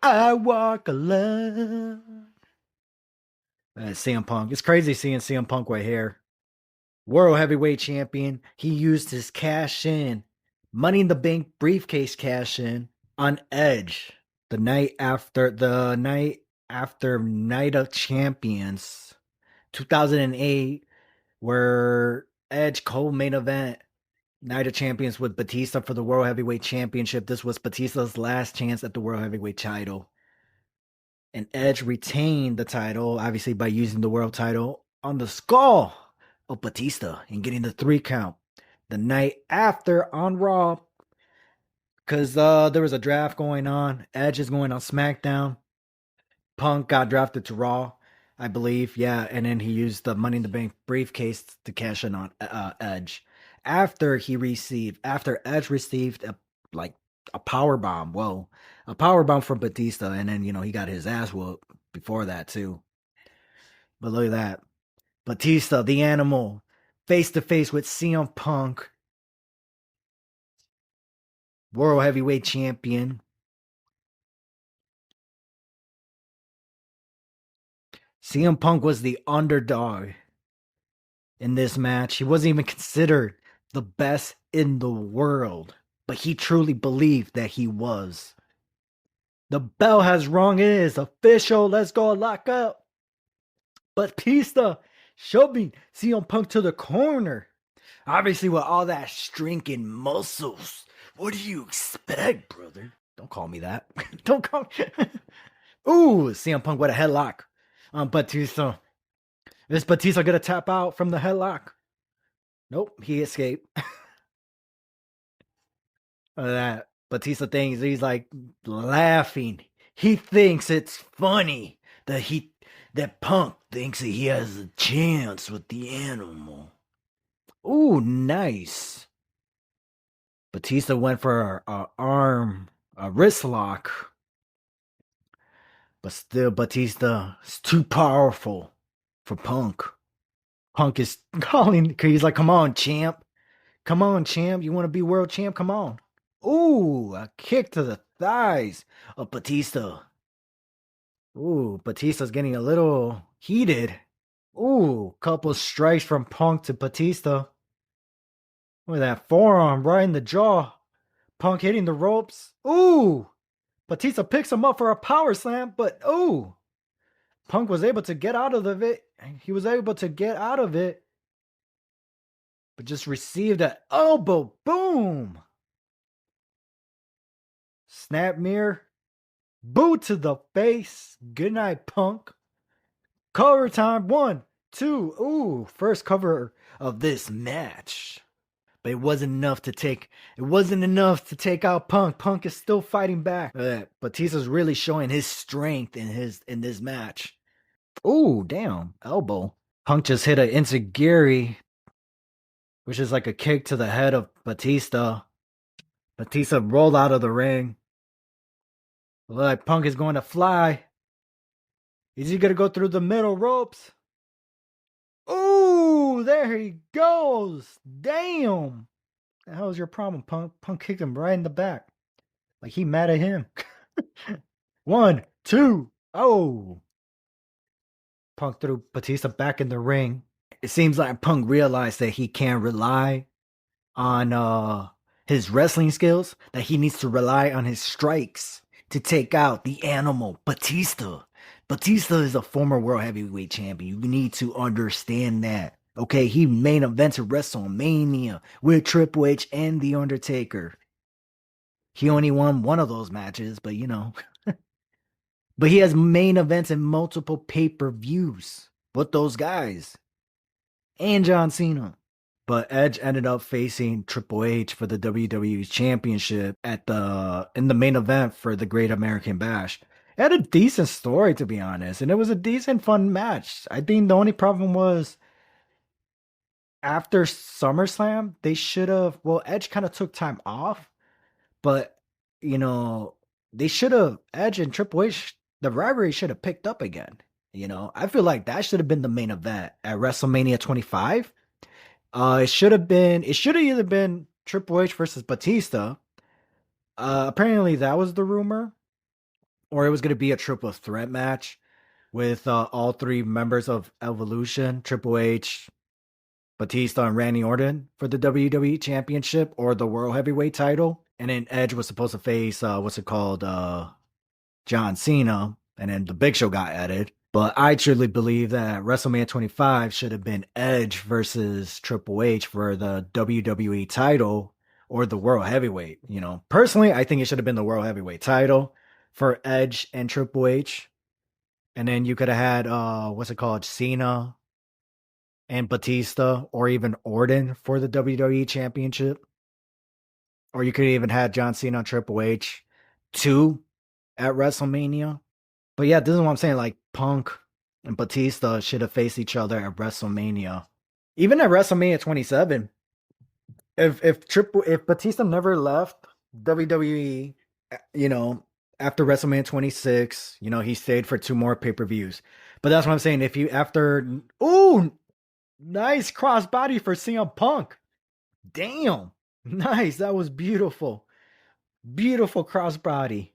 I walk alone. CM Punk. It's crazy seeing CM Punk right here. World Heavyweight Champion. He used his cash in, Money in the Bank briefcase cash in on Edge the night after Night of Champions 2008, where Edge co-main event Night of Champions with Batista for the World Heavyweight Championship. This was Batista's last chance at the World Heavyweight title. And Edge retained the title, obviously, by using the world title on the skull of Batista and getting the 3 count. The night after on Raw, because there was a draft going on. Edge is going on SmackDown. Punk got drafted to Raw, I believe. Yeah, and then he used the Money in the Bank briefcase to cash in on Edge. After Edge received a power bomb. Whoa, a power bomb from Batista, and then he got his ass whooped before that too. But look at that. Batista, the animal, face to face with CM Punk, World Heavyweight Champion. CM Punk was the underdog in this match. He wasn't even considered the best in the world, but he truly believed that he was. The bell has rung. It is official. Let's go lock up. Batista shoving CM Punk to the corner. Obviously, with all that strength and muscles. What do you expect, brother? Don't call me that. Don't call me. Ooh, CM Punk with a headlock on Batista. Is Batista gonna tap out from the headlock? Nope, he escaped. That Batista thinks he's like laughing. He thinks it's funny that Punk thinks that he has a chance with the animal. Ooh, nice. Batista went for a wrist lock. But still, Batista is too powerful for Punk. Punk is calling, he's like, come on, champ. Come on, champ. You want to be world champ? Come on. Ooh, a kick to the thighs of Batista. Ooh, Batista's getting a little heated. Ooh, couple strikes from Punk to Batista. With that forearm right in the jaw. Punk hitting the ropes. Ooh, Batista picks him up for a power slam, but ooh, Punk was able to get out of it. He was able to get out of it, but just received an elbow. Boom. Snap mirror. Boot to the face. Good night, Punk. Cover time. 1, 2. Ooh, first cover of this match. But it wasn't enough to take. It wasn't enough to take out Punk. Punk is still fighting back. Batista's really showing his strength in this match. Ooh, damn, elbow. Punk just hit an enziguri, which is like a kick to the head of Batista. Batista rolled out of the ring. Look, Punk is going to fly. Is he gonna go through the middle ropes? Ooh, there he goes. Damn. The hell is your problem, Punk? Punk kicked him right in the back. Like he mad at him. 1, 2. Oh. Punk threw Batista back in the ring. It seems like Punk realized that he can't rely on his wrestling skills, that he needs to rely on his strikes to take out the animal, Batista. Batista is a former world heavyweight champion. You need to understand that. Okay, he main evented WrestleMania with Triple H and The Undertaker. He only won one of those matches, but you know. But he has main events in multiple pay-per-views with those guys. And John Cena. But Edge ended up facing Triple H for the WWE Championship in the main event for the Great American Bash. It had a decent story, to be honest, and it was a decent, fun match. I think the only problem was after SummerSlam, they should have. Well, Edge kind of took time off, but you know, they should have. Edge and Triple H, the rivalry should have picked up again. You know, I feel like that should have been the main event at WrestleMania 25. It should have either been Triple H versus Batista. Apparently that was the rumor, or it was going to be a triple threat match with all three members of Evolution, Triple H, Batista, and Randy Orton for the WWE Championship or the World Heavyweight title. And then Edge was supposed to face, John Cena, and then the Big Show got added. But I truly believe that WrestleMania 25 should have been Edge versus Triple H for the WWE title or the World Heavyweight. You know, personally, I think it should have been the World Heavyweight title for Edge and Triple H. And then you could have had, Cena and Batista or even Orton for the WWE Championship. Or you could even have John Cena and Triple H 2 at WrestleMania. But yeah, this is what I'm saying. Like, Punk and Batista should have faced each other at WrestleMania. Even at WrestleMania 27, if Batista never left WWE, you know, after WrestleMania 26, you know, he stayed for 2 more pay-per-views. But that's what I'm saying. If you after Nice crossbody for CM Punk. Damn. Nice. That was beautiful. Beautiful crossbody.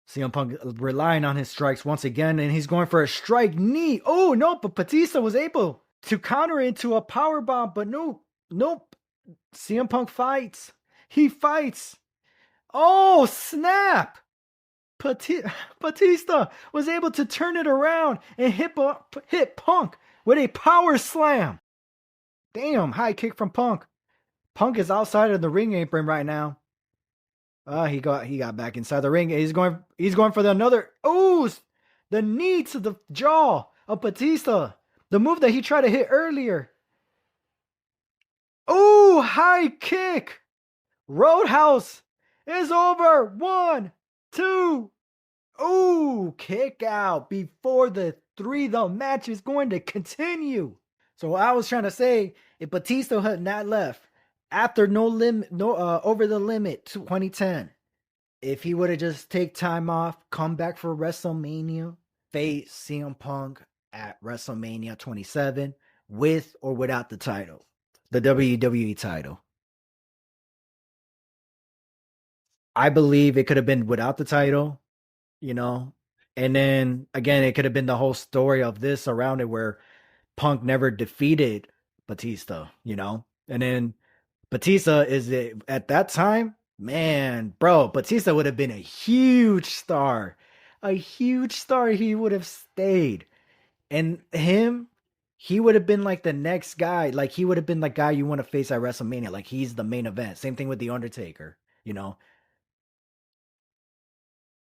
CM Punk relying on his strikes once again, and he's going for a strike knee. Oh, no, but Batista was able to counter into a power bomb, but nope. CM Punk fights. He fights. Oh, snap. Batista was able to turn it around and hit Punk with a power slam. Damn, high kick from Punk. Punk is outside of the ring apron right now. He got back inside the ring. He's going for the another. Oh, the knee to the jaw of Batista. The move that he tried to hit earlier. Oh, high kick. Roadhouse is over. 1, 2. Oh, kick out before the 3. The match is going to continue. So I was trying to say, if Batista had not left after over the limit 2010, if he would have just take time off, come back for WrestleMania, face CM Punk at WrestleMania 27 with or without the title, the WWE title. I believe it could have been without the title, and then again, it could have been the whole story of this around it where Punk never defeated Batista, and then Batista is it at that time, man, bro. Batista would have been a huge star, a huge star. He would have stayed, and he would have been like the next guy. Like he would have been the guy you want to face at WrestleMania. Like he's the main event. Same thing with the Undertaker,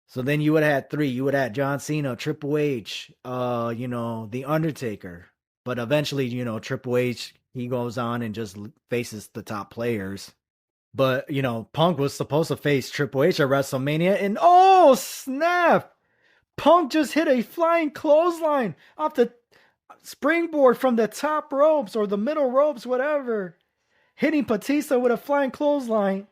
So then you would have had 3. You would have had John Cena, Triple H, the Undertaker. But eventually, Triple H, he goes on and just faces the top players. But, Punk was supposed to face Triple H at WrestleMania. And oh, snap! Punk just hit a flying clothesline off the springboard from the top ropes or the middle ropes, whatever. Hitting Batista with a flying clothesline.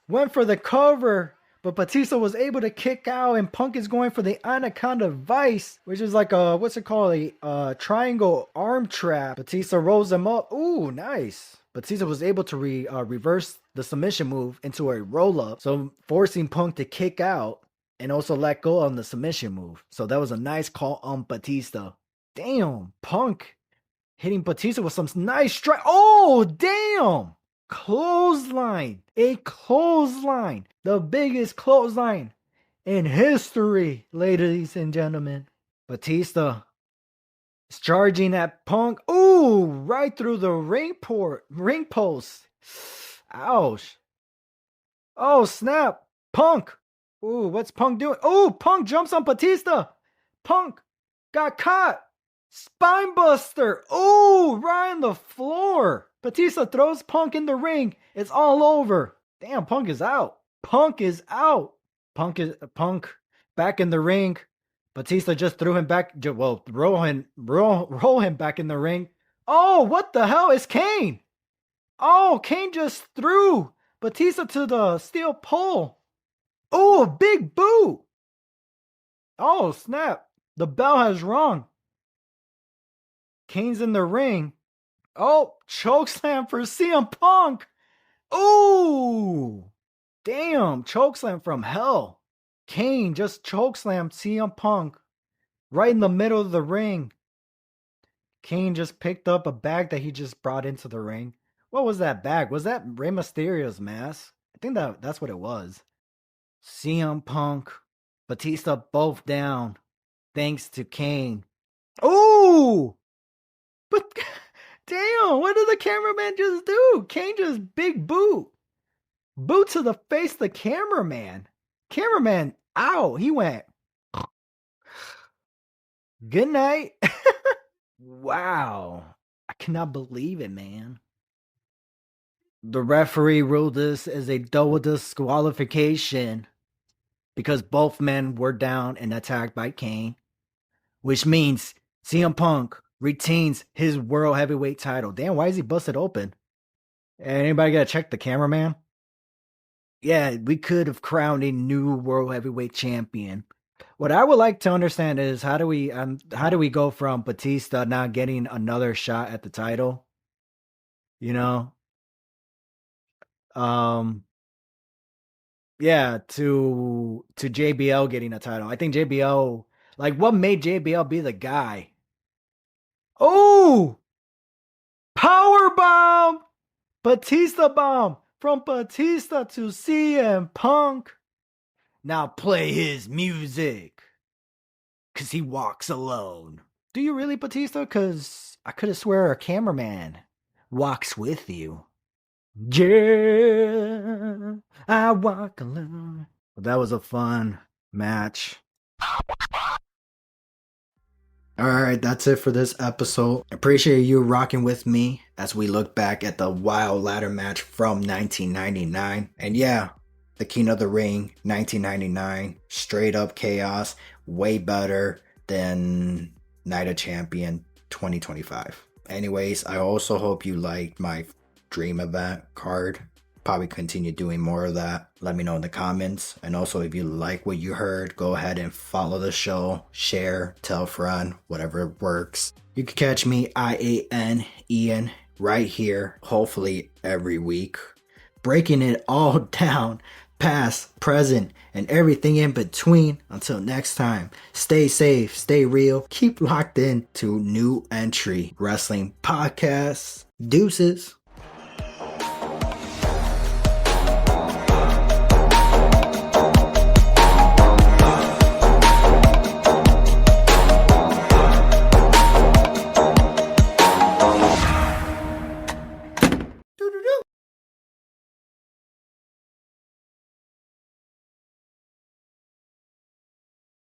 Went for the cover. But Batista was able to kick out, and Punk is going for the Anaconda Vice, which is like a triangle arm trap. Batista rolls him up. Ooh, nice. Batista was able to reverse the submission move into a roll-up, so forcing Punk to kick out and also let go on the submission move. So that was a nice call on Batista. Damn, Punk hitting Batista with some nice strike. Oh, damn. Clothesline. A clothesline. The biggest clothesline in history, ladies and gentlemen. Batista is charging at Punk. Ooh, right through the ring post. Ouch. Oh, snap. Punk. Ooh, what's Punk doing? Oh, Punk jumps on Batista. Punk got caught. Spinebuster. Ooh, right on the floor. Batista throws Punk in the ring. It's all over. Damn, Punk is out. Punk is out. Punk back in the ring. Batista just threw him back. Well, roll him back in the ring. Oh, what the hell is Kane? Oh, Kane just threw Batista to the steel pole. Oh, a big boot. Oh, snap. The bell has rung. Kane's in the ring. Oh, chokeslam for CM Punk. Ooh. Damn, chokeslam from hell. Kane just chokeslammed CM Punk right in the middle of the ring. Kane just picked up a bag that he just brought into the ring. What was that bag? Was that Rey Mysterio's mask? I think that's what it was. CM Punk, Batista both down thanks to Kane. Ooh! But damn, what did the cameraman just do? Kane just big boot. Boot to the face of the cameraman. Cameraman, ow, he went. Good night. Wow. I cannot believe it, man. The referee ruled this as a double disqualification because both men were down and attacked by Kane, which means CM Punk retains his World Heavyweight title. Damn, why is he busted open? Anybody gotta check the cameraman? Yeah, we could have crowned a new World Heavyweight champion. What I would like to understand is how do we go from Batista not getting another shot at the title you know. Um, yeah, to JBL getting a title. I think JBL, like, what made JBL be the guy? Oh, power bomb, Batista bomb from Batista to CM Punk. Now play his music, cause he walks alone. Do you really, Batista? Cause I could have swear a cameraman walks with you. Yeah, I walk alone. Well, that was a fun match. Alright, that's it for this episode. Appreciate you rocking with me as we look back at the wild ladder match from 1999. And yeah, the King of the Ring 1999, straight up chaos, way better than Night of Champion 2025. Anyways, I also hope you liked my dream event card. Probably continue doing more of that. Let me know in the comments. And also, if you like what you heard, go ahead and follow the show, share, tell a friend, whatever works. You can catch me, Ian, right here, hopefully every week, breaking it all down, past, present, and everything in between. Until next time, stay safe, stay real, keep locked in to New Entry Wrestling Podcasts. Deuces.